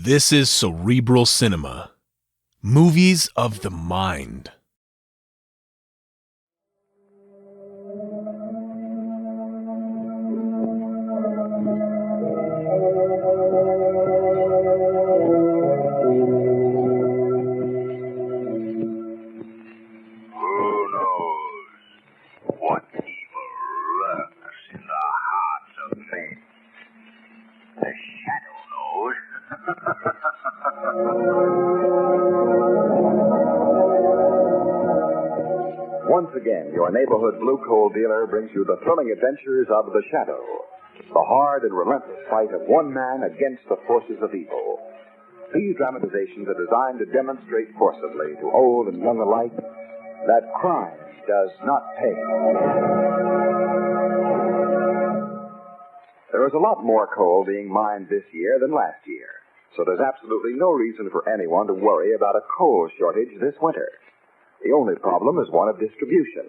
This is Cerebral Cinema. Movies of the mind. Once again, your neighborhood blue coal dealer brings you the thrilling adventures of The Shadow, the hard and relentless fight of one man against the forces of evil. These dramatizations are designed to demonstrate forcibly to old and young alike that crime does not pay. There is a lot more coal being mined this year than last year, so there's absolutely no reason for anyone to worry about a coal shortage this winter. The only problem is one of distribution,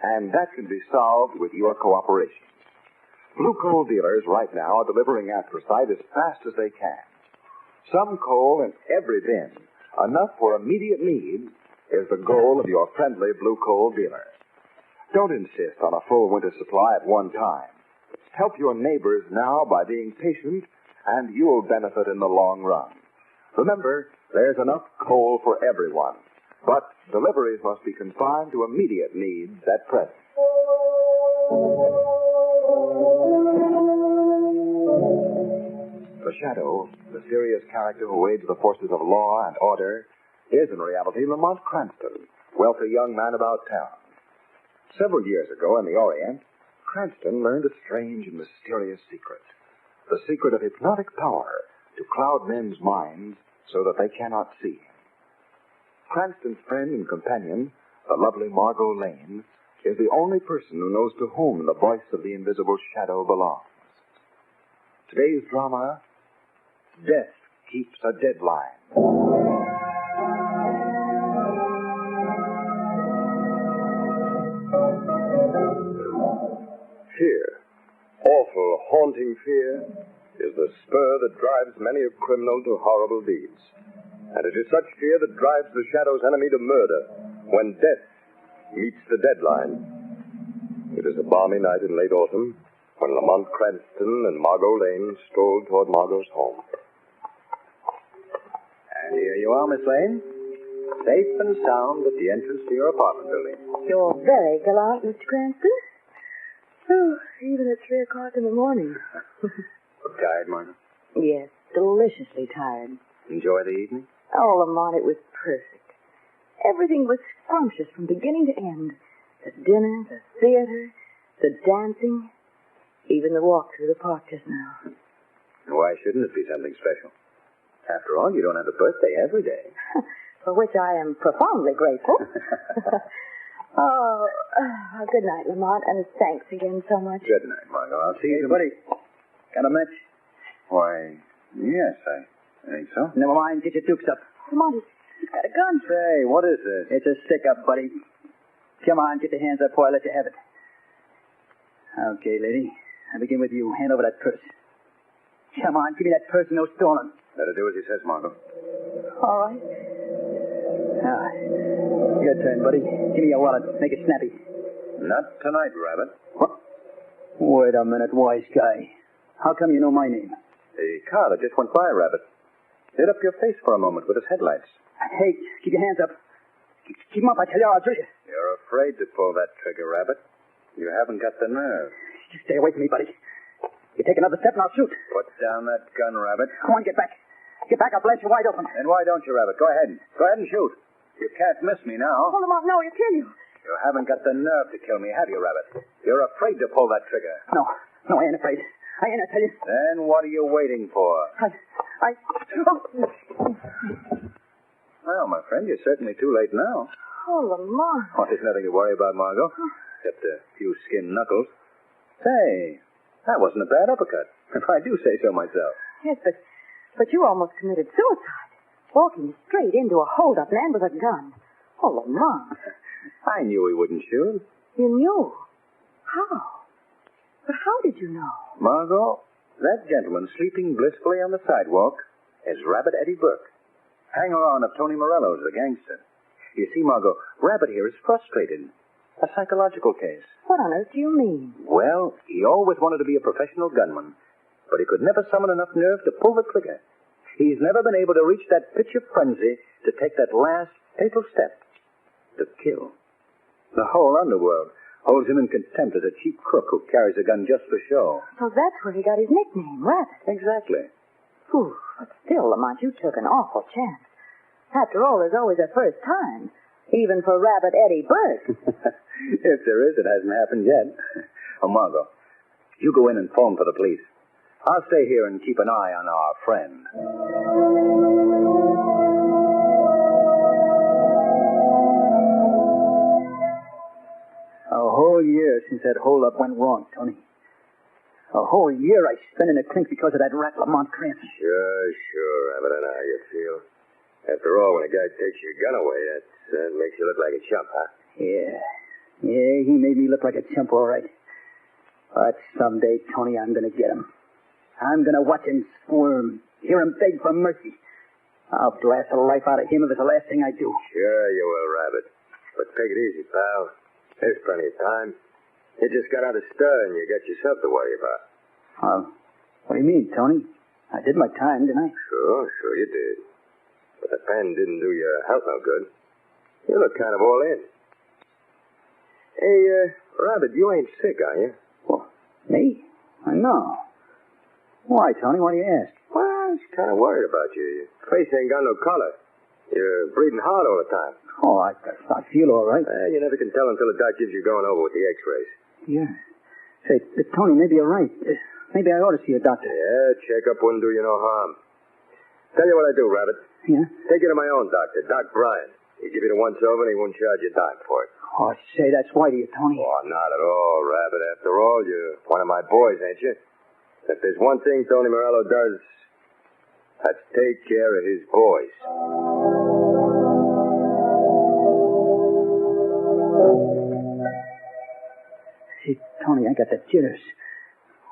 and that can be solved with your cooperation. Blue coal dealers right now are delivering anthracite as fast as they can. Some coal in every bin, enough for immediate needs, is the goal of your friendly blue coal dealer. Don't insist on a full winter supply at one time. Help your neighbors now by being patient, and you'll benefit in the long run. Remember, there's enough coal for everyone. But deliveries must be confined to immediate needs at present. The Shadow, the mysterious character who aids the forces of law and order, is in reality Lamont Cranston, wealthy young man about town. Several years ago in the Orient, Cranston learned a strange and mysterious secret. The secret of hypnotic power to cloud men's minds so that they cannot see him. Cranston's friend and companion, the lovely Margot Lane, is the only person who knows to whom the voice of the invisible shadow belongs. Today's drama, Death Keeps a Deadline. Fear, awful, haunting fear, is the spur that drives many a criminal to horrible deeds. And it is such fear that drives the Shadow's enemy to murder when death meets the deadline. It is a balmy night in late autumn when Lamont Cranston and Margot Lane strolled toward Margot's home. And here you are, Miss Lane. Safe and sound at the entrance to your apartment building. You're very gallant, Mr. Cranston. Oh, even at 3 o'clock in the morning. Tired, Margot? Yes, deliciously tired. Enjoy the evening? Oh, Lamont, it was perfect. Everything was scrumptious from beginning to end. The dinner, the theater, the dancing, even the walk through the park just now. Why shouldn't it be something special? After all, you don't have a birthday every day. For which I am profoundly grateful. Good night, Lamont, and thanks again so much. Good night, Margot. I'll see you. Hey, buddy. Got a match? Why, yes, I think so. Never mind. Get your dukes up. Lamont, he's got a gun. Say, what is this? It's a stick-up, buddy. Come on, get your hands up before I let you have it. Okay, lady. I begin with you. Hand over that purse. Come on, give me that purse and no stolen. Better do as he says, Margot. All right. Ah, your turn, buddy. Give me your wallet. Make it snappy. Not tonight, Rabbit. What? Wait a minute, wise guy. How come you know my name? The car that just went by, Rabbit. Lit up your face for a moment with its headlights. Hey, keep your hands up. Keep them up, I tell you, I'll drill you. You're afraid to pull that trigger, Rabbit. You haven't got the nerve. Just stay away from me, buddy. You take another step and I'll shoot. Put down that gun, Rabbit. Come on, get back. Get back, I'll blast you wide open. And why don't you, Rabbit? Go ahead. Go ahead and shoot. You can't miss me now. Oh, Lamont, no, he'll kill you. You haven't got the nerve to kill me, have you, Rabbit? You're afraid to pull that trigger. No, I ain't afraid. I ain't, I tell you. Then what are you waiting for? Well, my friend, you're certainly too late now. Oh, Lamont. Oh, there's nothing to worry about, Margot. Except a few skin knuckles. Say, that wasn't a bad uppercut, if I do say so myself. Yes, but you almost committed suicide. Walking straight into a hold-up man with a gun. Oh, Lamont. I knew he wouldn't shoot. You knew? How? But how did you know? Margot, that gentleman sleeping blissfully on the sidewalk as Rabbit Eddie Burke, hanger-on of Tony Morello, the gangster. You see, Margot, Rabbit here is frustrated. A psychological case. What on earth do you mean? Well, he always wanted to be a professional gunman, but he could never summon enough nerve to pull the trigger. He's never been able to reach that pitch of frenzy to take that last fatal step, to kill. The whole underworld holds him in contempt as a cheap crook who carries a gun just for show. So that's where he got his nickname, Rabbit. Exactly. Whew, but still, Lamont, you took an awful chance. After all, there's always a first time, even for Rabbit Eddie Burke. If there is, it hasn't happened yet. Oh, Margot, you go in and phone for the police. I'll stay here and keep an eye on our friend. A whole year since that hold-up went wrong, Tony. A whole year I spent in a clink because of that rat Lamont Cranston. Sure, Rabbit. I know how you feel. After all, when a guy takes your gun away, that makes you look like a chump, huh? Yeah, he made me look like a chump, all right. But someday, Tony, I'm going to get him. I'm going to watch him squirm, hear him beg for mercy. I'll blast the life out of him if it's the last thing I do. Sure you will, Rabbit. But take it easy, pal. There's plenty of time. You just got out of stir and you got yourself to worry about. What do you mean, Tony? I did my time, didn't I? Sure you did. But the pen didn't do your health no good. You look kind of all in. Hey, Rabbit, you ain't sick, are you? Well, me? No. Why, Tony? Why do you ask? Well, I was kind of worried about you. Your face ain't got no color. You're breathing hard all the time. Oh, I feel all right. You never can tell until the doc gives you going over with the x-rays. Yeah. Say, Tony, maybe you're right. Maybe I ought to see a doctor. Yeah, checkup wouldn't do you no harm. Tell you what I do, Rabbit. Yeah? Take you to my own doctor, Doc Bryan. He'd give you the once-over and he won't charge you a dime for it. Oh, say, that's white of you, Tony. Oh, not at all, Rabbit. After all, you're one of my boys, ain't you? If there's one thing Tony Morello does, that's take care of his boys. See, Tony, I got the jitters.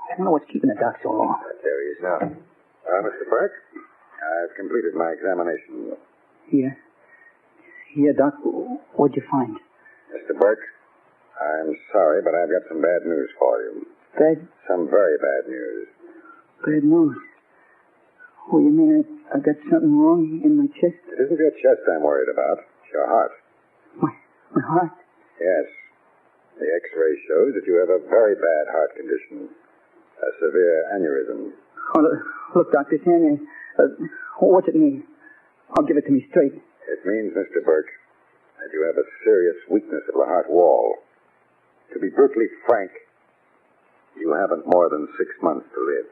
I don't know what's keeping the doc so long. There he is now. Mr. Burke, I've completed my examination. Yeah? Yeah, Doc, what'd you find? Mr. Burke, I'm sorry, but I've got some bad news for you. Bad? Some very bad news. Bad news? Oh, you mean I got something wrong in my chest? It isn't your chest I'm worried about. It's your heart. My heart? Yes. The x-ray shows that you have a very bad heart condition. A severe aneurysm. Oh, look, Doc, this hand, what's it mean? I'll give it to me straight. It means, Mr. Burke, that you have a serious weakness of the heart wall. To be brutally frank, you haven't more than 6 months to live.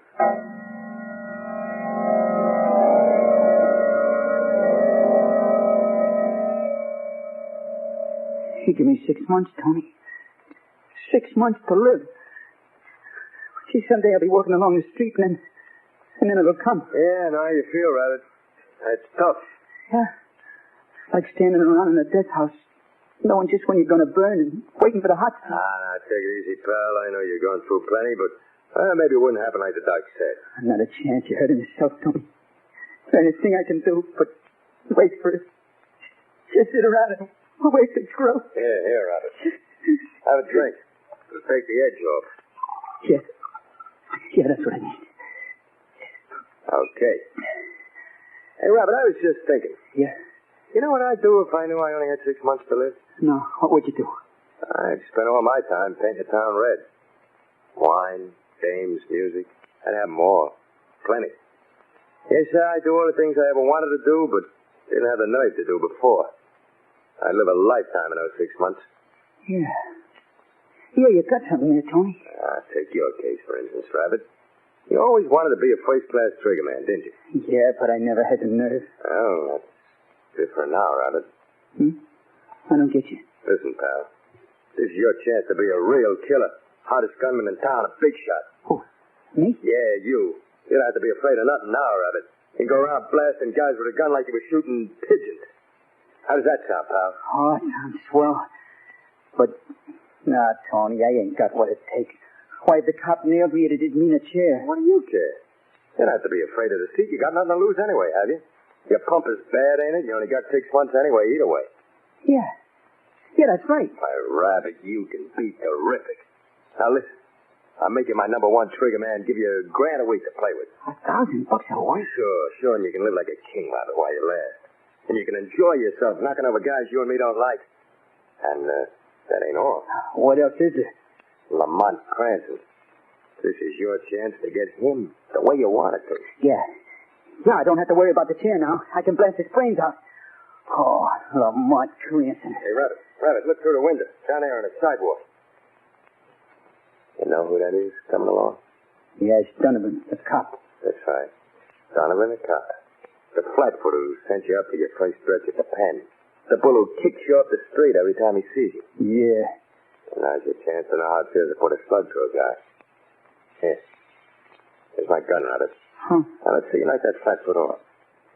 You give me 6 months, Tony. 6 months to live. Gee, someday I'll be walking along the street and then it'll come. Yeah, now you feel, Rabbit. It's tough. Yeah. Like standing around in a death house, knowing just when you're going to burn and waiting for the hot stuff. Now, take it easy, pal. I know you're going through plenty, but maybe it wouldn't happen like the doc said. Not a chance. You're hurting yourself, Tony. There's anything I can do but wait for it. Just sit around and wait for it to grow. Here, Rabbit. Have a drink. It'll take the edge off. Yes. Yeah, that's what I need. Okay. Hey, Rabbit, I was just thinking. Yeah? You know what I'd do if I knew I only had 6 months to live? No. What would you do? I'd spend all my time painting the town red. Wine, dames, music. I'd have more. Plenty. Yes, I'd do all the things I ever wanted to do, but didn't have the nerve to do before. I'd live a lifetime in those 6 months. Yeah. Yeah, you got something there, Tony. Take your case, for instance, Rabbit. You always wanted to be a first-class trigger man, didn't you? Yeah, but I never had the nerve. Oh, that's different now, Rabbit. I don't get you. Listen, pal. This is your chance to be a real killer. Hottest gunman in town, a big shot. Who? Me? Yeah, you. You don't have to be afraid of nothing now, Rabbit. You can go around blasting guys with a gun like you were shooting pigeons. How does that sound, pal? Oh, it sounds swell. But, nah, Tony, I ain't got what it takes. Why, if the cop nailed me, it didn't mean a chair. What do you care? You don't have to be afraid of the seat. You got nothing to lose anyway, have you? Your pump is bad, ain't it? You only got 6 months anyway, either way. Yeah. Yeah, that's right. My rabbit, you can be terrific. Now, listen. I'll make you my #1 trigger man, give you $1,000 a week to play with. $1,000 a week? Sure, and you can live like a king, Rabbit, while you last. And you can enjoy yourself knocking over guys you and me don't like. And that ain't all. What else is there? Lamont Cranston. This is your chance to get him the way you want it to. Yeah. Yeah, I don't have to worry about the chair now. I can blast his brains out. Oh, Lamont Cranston. Hey, Rabbit, look through the window. Down there on the sidewalk. You know who that is coming along? Yes, Donovan, the cop. That's right. Donovan the cop. The flatfooter who sent you up for your first stretch at the pen. The bull who kicks you off the street every time he sees you. Yeah. And now's your chance to know how it feels to put a slug through a guy. Here. Here's my gun, Rabbit. Huh. Now, let's see you light that flatfoot off.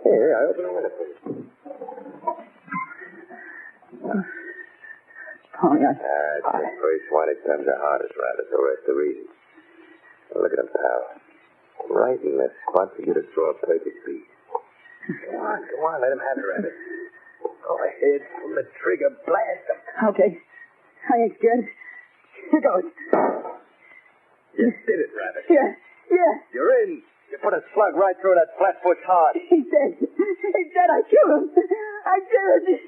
Here, I open the window for you. Tony, That's the first one. It comes the hardest, Rabbit. The rest are easy. Now, look at him, pal. Right in the spot for you to throw a perfect beat. Come on. Let him have it, Rabbit. Go ahead. Pull the trigger. Blast him. Okay. I ain't scared. Here goes. You did it, Rabbit. Yeah. You're in. You put a slug right through that flatfoot's heart. He's dead. I killed him. I did it.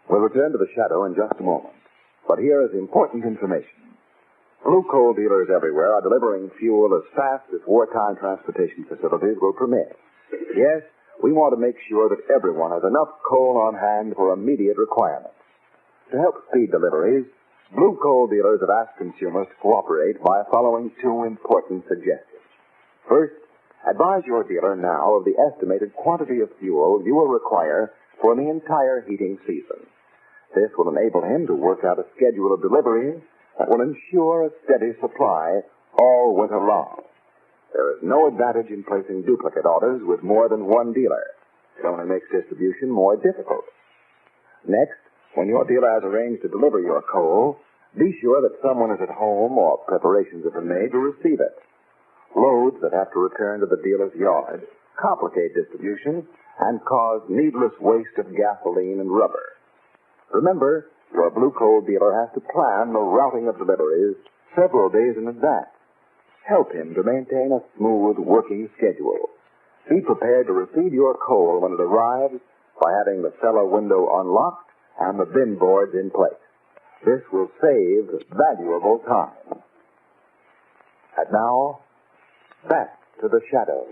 We'll return to the shadow in just a moment. But here is important information. Blue coal dealers everywhere are delivering fuel as fast as wartime transportation facilities will permit. Yes, we want to make sure that everyone has enough coal on hand for immediate requirements. To help speed deliveries, Blue coal dealers have asked consumers to cooperate by following 2 important suggestions. First, advise your dealer now of the estimated quantity of fuel you will require for the entire heating season. This will enable him to work out a schedule of deliveries that will ensure a steady supply all winter long. There is no advantage in placing duplicate orders with more than one dealer. It only makes distribution more difficult. Next, when your dealer has arranged to deliver your coal, be sure that someone is at home or preparations have been made to receive it. Loads that have to return to the dealer's yard complicate distribution and cause needless waste of gasoline and rubber. Remember, your blue coal dealer has to plan the routing of deliveries several days in advance. Help him to maintain a smooth working schedule. Be prepared to receive your coal when it arrives by having the cellar window unlocked and the bin boards in place. This will save valuable time. And now, back to the shadow.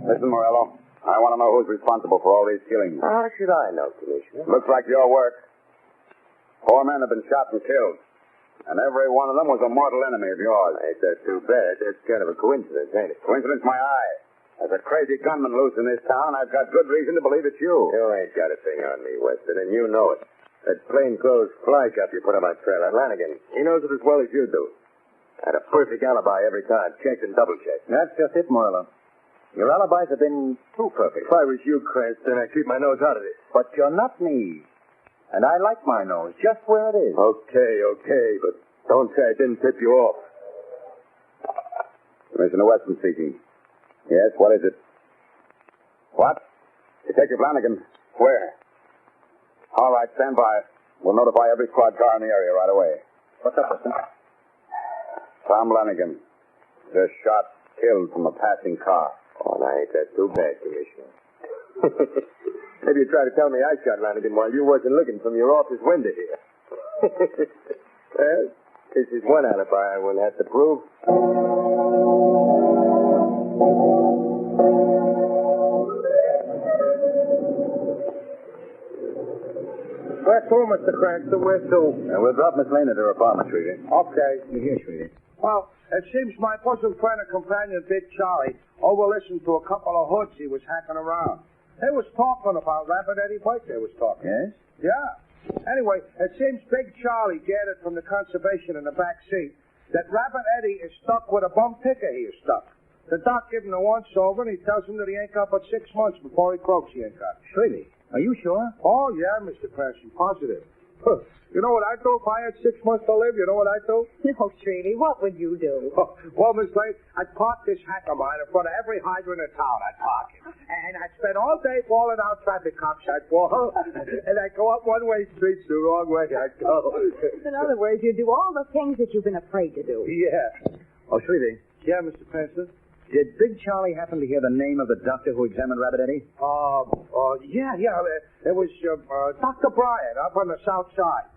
Listen, Morello, I want to know who's responsible for all these killings. How should I know, Commissioner? Looks like your work. 4 men have been shot and killed, and every one of them was a mortal enemy of yours. Ain't that too bad? That's kind of a coincidence, ain't it? Coincidence, my eye. There's a crazy gunman loose in this town. I've got good reason to believe it's you. You ain't got a thing on me, Weston, and you know it. That plainclothes fly shop you put on my trail, that Lanigan, he knows it as well as you do. I had a perfect alibi every time, checked and double-checked. That's just it, Morello. Your alibis have been too perfect. If I was you, Cranston, I'd keep my nose out of this. But you're not me. And I like my nose just where it is. Okay, but don't say I didn't tip you off. Commissioner Weston speaking. Yes, what is it? What? Detective Lanigan. Where? All right, stand by. We'll notify every squad car in the area right away. What's up, Weston? Tom Lanigan. Just shot, killed from a passing car. Oh, now ain't that too bad, Commissioner. Maybe you try to tell me I shot Lanigan while you wasn't looking from your office window here. Well, this is one alibi I won't have to prove. Where to, Mr. Cranston? Where to? We'll drop Miss Lane at her apartment, Sweetie. Okay. Here, Sweetie. Well, it seems my bosom friend and companion, Big Charlie, over-listened to a couple of hoods he was hacking around. They was talking about Rapid Eddie White, they was talking. Yes? Yeah. Anyway, it seems Big Charlie gathered from the conservation in the back seat that Rabbit Eddie is stuck with a bum picker he is stuck. The doc gave him the once-over, and he tells him that he ain't got but 6 months before he croaks he ain't got. Really? Are you sure? Oh, yeah, Mr. Cranston, positive. Huh. You know what I'd do if I had 6 months to live? You know what I'd do? No, Trini, what would you do? Well, Miss Lane, I'd park this hack of mine in front of every hydrant in town. I'd park it. And I'd spend all day bawling out traffic cops. I'd bawl. And I'd go up one-way streets the wrong way. I'd go. In other words, you'd do all the things that you've been afraid to do. Yeah. Oh, Shrevey, Yeah, Mr. Cranston? did Big Charlie happen to hear the name of the doctor who examined Rabbit Eddie? Yeah. It was Dr. Bryant up on the south side.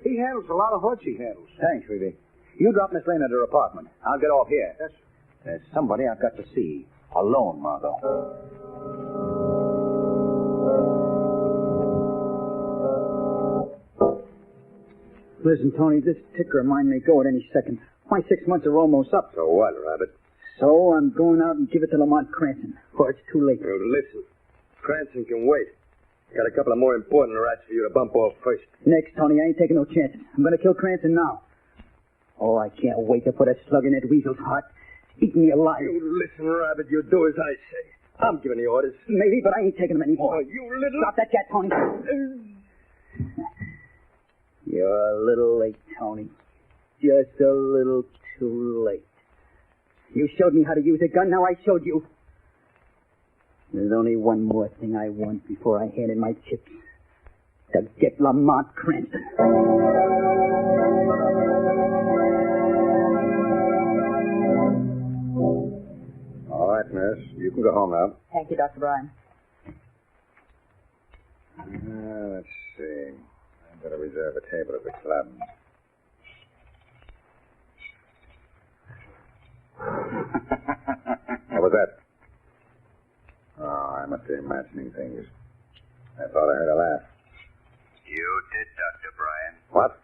He handles a lot of hoods, he handles. Thanks, Shrevey. You drop Miss Lane at her apartment. I'll get off here. Yes. There's somebody I've got to see. Alone, Margot. Listen, Tony, this ticker of mine may go at any second. My 6 months are almost up. So what, Rabbit? So I'm going out and give it to Lamont Cranston, or it's too late. Listen, Cranston can wait. Got a couple of more important rats for you to bump off first. Next, Tony, I ain't taking no chances. I'm going to kill Cranston now. Oh, I can't wait to put a slug in that weasel's heart. Eat me alive. You listen, Rabbit, you do as I say. I'm giving the orders. Maybe, but I ain't taking them anymore. Oh, you little... Drop that cat, Tony. You're a little late, Tony. Just a little too late. You showed me how to use a gun, now I showed you. There's only one more thing I want before I hand in my chips. To get Lamont Cranston. All right, nurse. You can go home now. Thank you, Dr. Bryan. Let's see. I'd better reserve a table at the club. What was that? Oh, I must be imagining things. I thought I heard a laugh. You did, Dr. Bryan. What?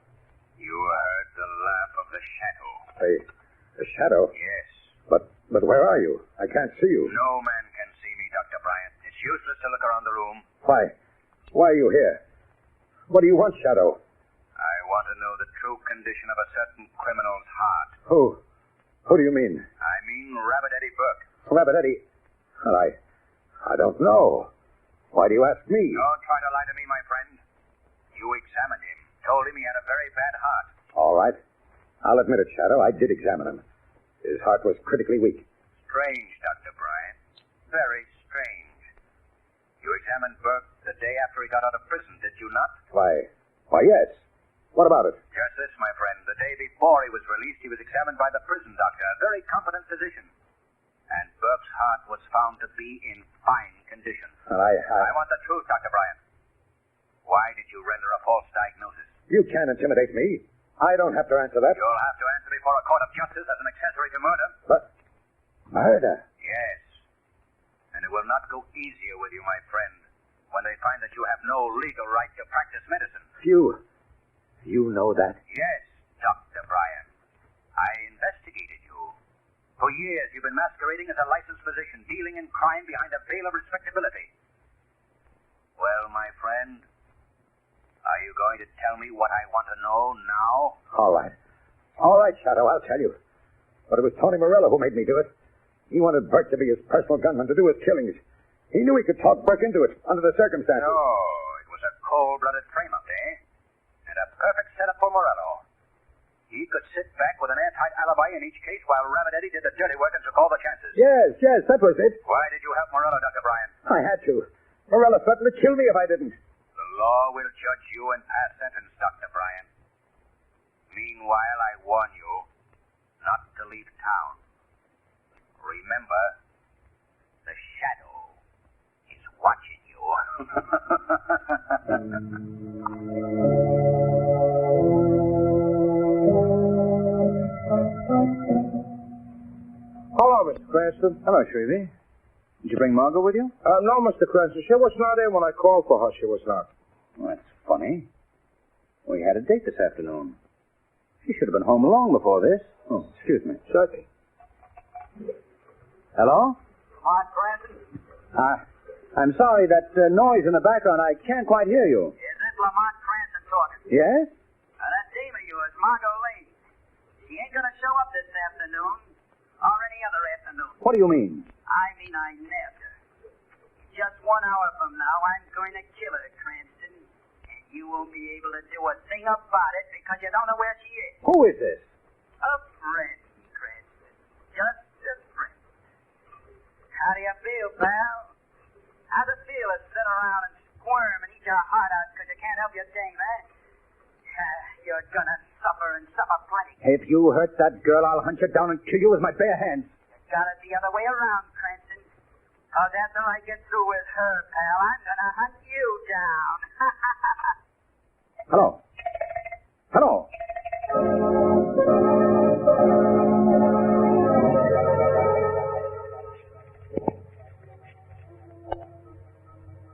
You heard the laugh of the shadow. The shadow? Yes. But where are you? I can't see you. No man can see me, Dr. Bryan. It's useless to look around the room. Why? Why are you here? What do you want, Shadow? I want to know the true condition of a certain criminal's heart. Who? Who do you mean? I mean Rabbit Eddie Burke. Rabbit Eddie? Well, I don't know. Why do you ask me? Don't try to lie to me, my friend. You examined him. Told him he had a very bad heart. All right. I'll admit it, Shadow. I did examine him. His heart was critically weak. Strange, Dr. Bryan. Very strange. You examined Burke the day after he got out of prison, did you not? Why, yes. What about it? Just this, my friend. The day before he was released, he was examined by the prison doctor, a very competent physician. And Burke's heart was found to be in fine condition. I want the truth, Dr. Bryan. Why did you render a false diagnosis? You can't intimidate me. I don't have to answer that. You'll have to answer before a court of justice as an accessory to murder. But murder? Yes. And it will not go easier with you, my friend, when they find that you have no legal right to practice medicine. You know that? Yes, Dr. Bryan. I investigated you. For years, you've been masquerading as a licensed physician, dealing in crime behind a veil of respectability. Well, my friend, are you going to tell me what I want to know now? All right, Shadow, I'll tell you. But it was Tony Morello who made me do it. He wanted Burke to be his personal gunman to do his killings. He knew he could talk Burke into it under the circumstances. No, it was a cold-blooded frame-up, eh? And a perfect setup for Morello. He could sit back with an airtight alibi in each case while Rabbit Eddie did the dirty work and took all the chances. Yes, that was it. Why did you help Morello, Dr. Bryan? I had to. Morello threatened to kill me if I didn't. The law will judge you and pass sentence, Dr. Bryan. Meanwhile, I warn you not to leave town. Remember, the shadow is watching you. Hello, Mr. Cranston. Hello, Shrevey. Did you bring Margot with you? No, Mr. Cranston. She was not in when I called for her. She was not. Well, that's funny. We had a date this afternoon. She should have been home long before this. Oh, excuse me. Certainly. Hello? Lamont Cranston? I'm sorry, that noise in the background, I can't quite hear you. Is this Lamont Cranston Yes? That dame of yours, Margot Lane. She ain't gonna show up this afternoon or any other afternoon. What do you mean? I mean, I nabbed her. Just 1 hour from now, I'm going to kill her, Cranston. And you won't be able to do a thing about it because you don't know where she is. Who is this? A friend, Cranston. Just a friend. How do you feel, pal? How's it feel to sit around and squirm and eat your heart out because you can't help your dame, eh? You're gonna suffer and suffer plenty. If you hurt that girl, I'll hunt you down and kill you with my bare hands. You got it the other way around, Cranston. Because after I get through with her, pal, I'm gonna hunt you down. Hello. Hello.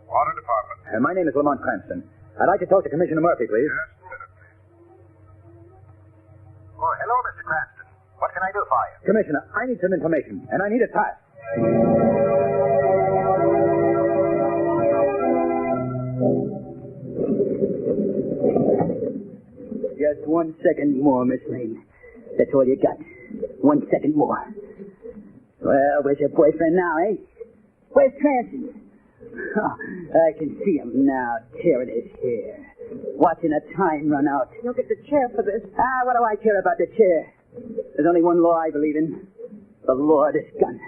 Water Department. My name is Lamont Cranston. I'd like to talk to Commissioner Murphy, please. Just a minute, please. Oh, hello, Mr. Cranston. What can I do for you? Commissioner, I need some information, and I need it fast. Just 1 second more, Miss Lane. That's all you got. 1 second more. Well, where's your boyfriend now, eh? Where's Cranston? Oh, I can see him now, tearing his hair. Watching the time run out. You'll get the chair for this. What do I care about the chair? There's only one law I believe in. The law of this gun.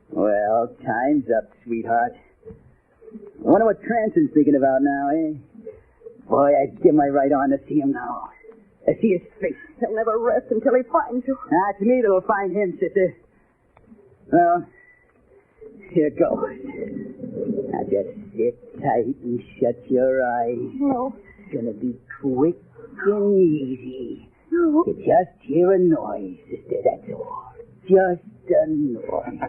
Well, time's up, sweetheart. I wonder what Cranston's thinking about now, eh? Boy, I'd give my right arm to see him now. I see his face. He'll never rest until he finds you. It's me that'll find him, sister. Well, here goes. Now just sit tight and shut your eyes. No. It's gonna be quick and easy. No. You just hear a noise, sister, that's all. Just a noise.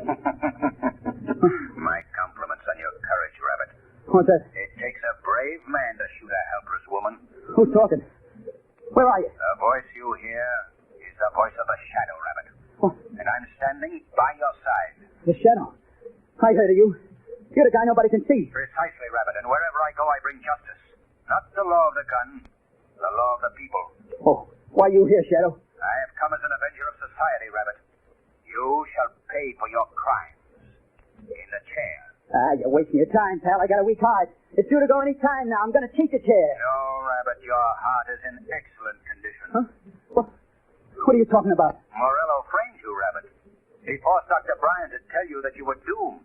My compliments on your courage, Rabbit. What's that? It takes a brave man to shoot a helpless woman. Who's talking? Where are you? The voice you hear is the voice of the Shadow, Rabbit. What? And I'm standing by your side. The Shadow. I heard of you. You're the guy nobody can see. Precisely, Rabbit. And wherever I go, I bring justice. Not the law of the gun, the law of the people. Oh, why you here, Shadow? I have come as an avenger of society, Rabbit. You shall pay for your crimes. In the chair. You're wasting your time, pal. I got a weak heart. It's due to go any time now. I'm going to cheat the chair. No, Rabbit, your heart is in excellent condition. Huh? What are you talking about? Morello framed you, Rabbit. He forced Dr. Bryan to tell you that you were doomed.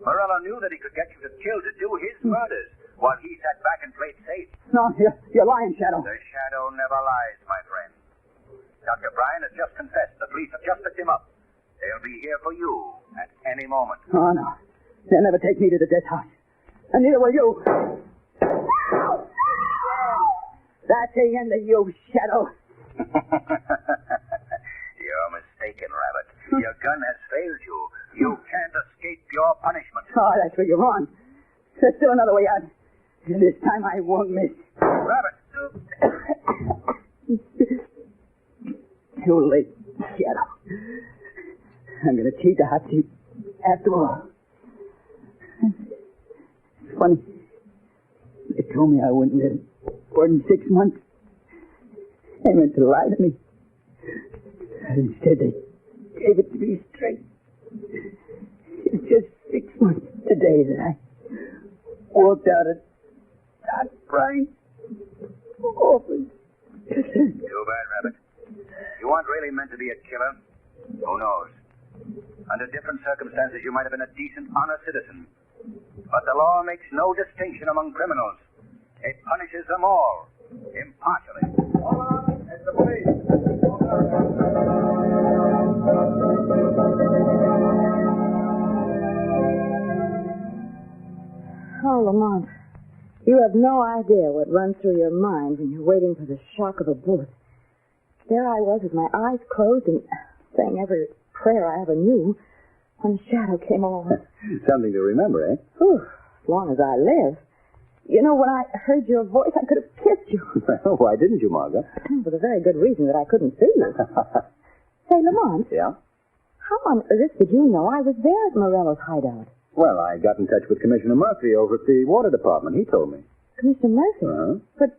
Morello knew that he could get you killed to do his murders, while he sat back and played safe. No, you're lying, Shadow. The Shadow never lies, my friend. Dr. Bryan has just confessed. The police have just picked him up. They'll be here for you at any moment. Oh, no. They'll never take me to the death house. And neither will you. That's the end of you, Shadow. You're mistaken, Rabbit. Your gun has failed you. You can't escape your punishment. Oh, that's where you're wrong. There's still another way out. And this time I won't miss. Rabbit! Too late, Shadow. I'm going to cheat the hot seat after all. It's funny. They told me I wouldn't live more than 6 months. They meant to lie to me. And instead, they gave it to me straight. It's just 6 months today that I walked out of Doc Bryan's office. Too bad, Rabbit. You aren't really meant to be a killer. Who knows? Under different circumstances, you might have been a decent, honest citizen. But the law makes no distinction among criminals. It punishes them all, impartially. Hold on. It's the police. Oh, Lamont, you have no idea what runs through your mind when you're waiting for the shock of a bullet. There I was with my eyes closed and saying every prayer I ever knew when a shadow came along. Something to remember, eh? Whew, as long as I live. You know, when I heard your voice, I could have kissed you. Well, why didn't you, Margot? For the very good reason that I couldn't see you. Say, Lamont. Yeah? How on earth did you know I was there at Morello's hideout? Well, I got in touch with Commissioner Murphy over at the Water Department. He told me. Mr. Murphy? Uh-huh. But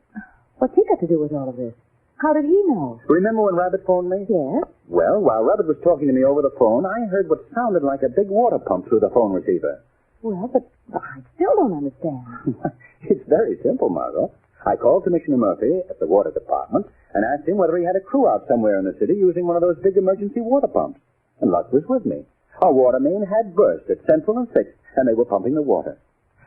what's he got to do with all of this? How did he know? Remember when Rabbit phoned me? Yes. Well, while Rabbit was talking to me over the phone, I heard what sounded like a big water pump through the phone receiver. Well, but I still don't understand. It's very simple, Margot. I called Commissioner Murphy at the water department and asked him whether he had a crew out somewhere in the city using one of those big emergency water pumps. And luck was with me. A water main had burst at Central and 6th, and they were pumping the water.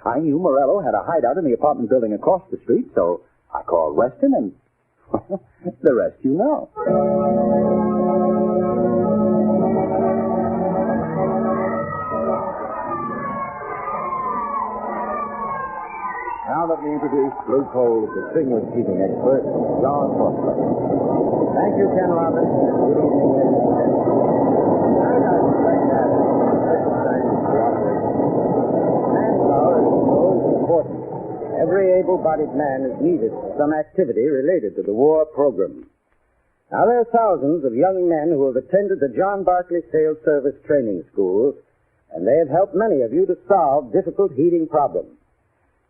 I knew Morello had a hideout in the apartment building across the street, so I called Weston, and the rest you know. Now let me introduce Blue Coal's distinguished heating expert, John Morello. Thank you, Ken Robbins. Good evening, ladies and gentlemen. I'd like to ask you a special thanks for operation. Manpower is most important. Every able-bodied man is needed for some activity related to the war program. Now, there are thousands of young men who have attended the John Barclay Sales Service training schools, and they have helped many of you to solve difficult heating problems.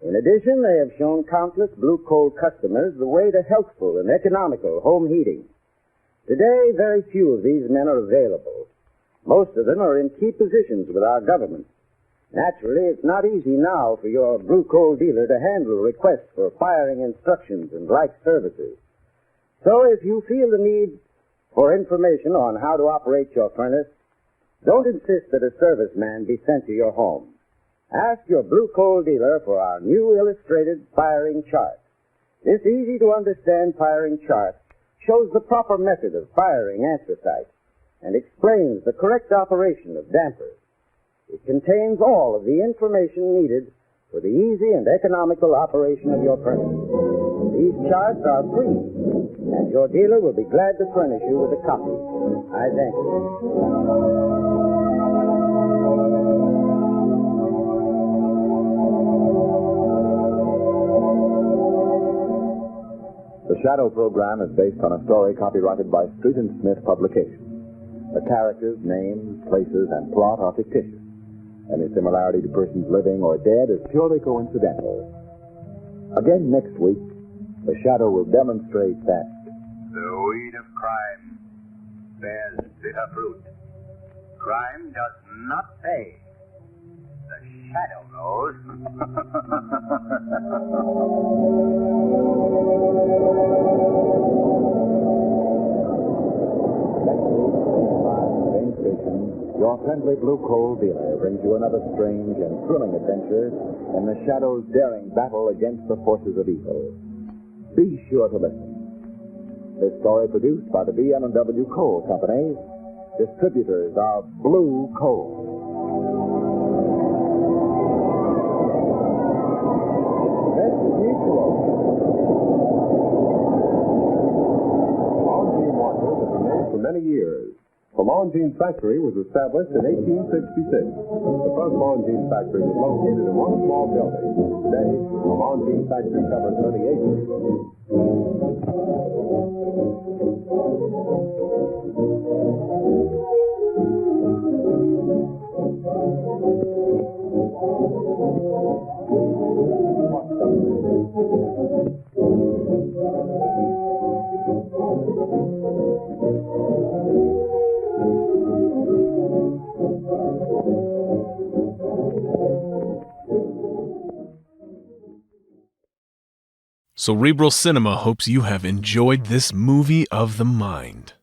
In addition, they have shown countless Blue Coal customers the way to healthful and economical home heating. Today, very few of these men are available. Most of them are in key positions with our government. Naturally, it's not easy now for your Blue Coal dealer to handle requests for firing instructions and like services. So if you feel the need for information on how to operate your furnace, don't insist that a serviceman be sent to your home. Ask your Blue Coal dealer for our new illustrated firing chart. This easy-to-understand firing chart shows the proper method of firing anthracite and explains the correct operation of dampers. It contains all of the information needed for the easy and economical operation of your furnace. These charts are free, and your dealer will be glad to furnish you with a copy. I thank you. The Shadow program is based on a story copyrighted by Street and Smith Publications. The characters, names, places, and plot are fictitious. Any similarity to persons living or dead is purely coincidental. Again next week, The Shadow will demonstrate that The weed of crime bears bitter fruit. Crime does not pay. The shadow knows. next week, same time, same station, your friendly Blue Coal dealer brings you another strange and thrilling adventure in the Shadow's daring battle against the forces of evil. Be sure to listen. This story produced by the B&W Coal Company, distributors of Blue Coal. Longines watches have been made for many years. The Longines factory was established in 1866. The first Longines factory was located in one small building. Today, the Longines factory covers many acres. Cerebral Cinema hopes you have enjoyed this movie of the mind.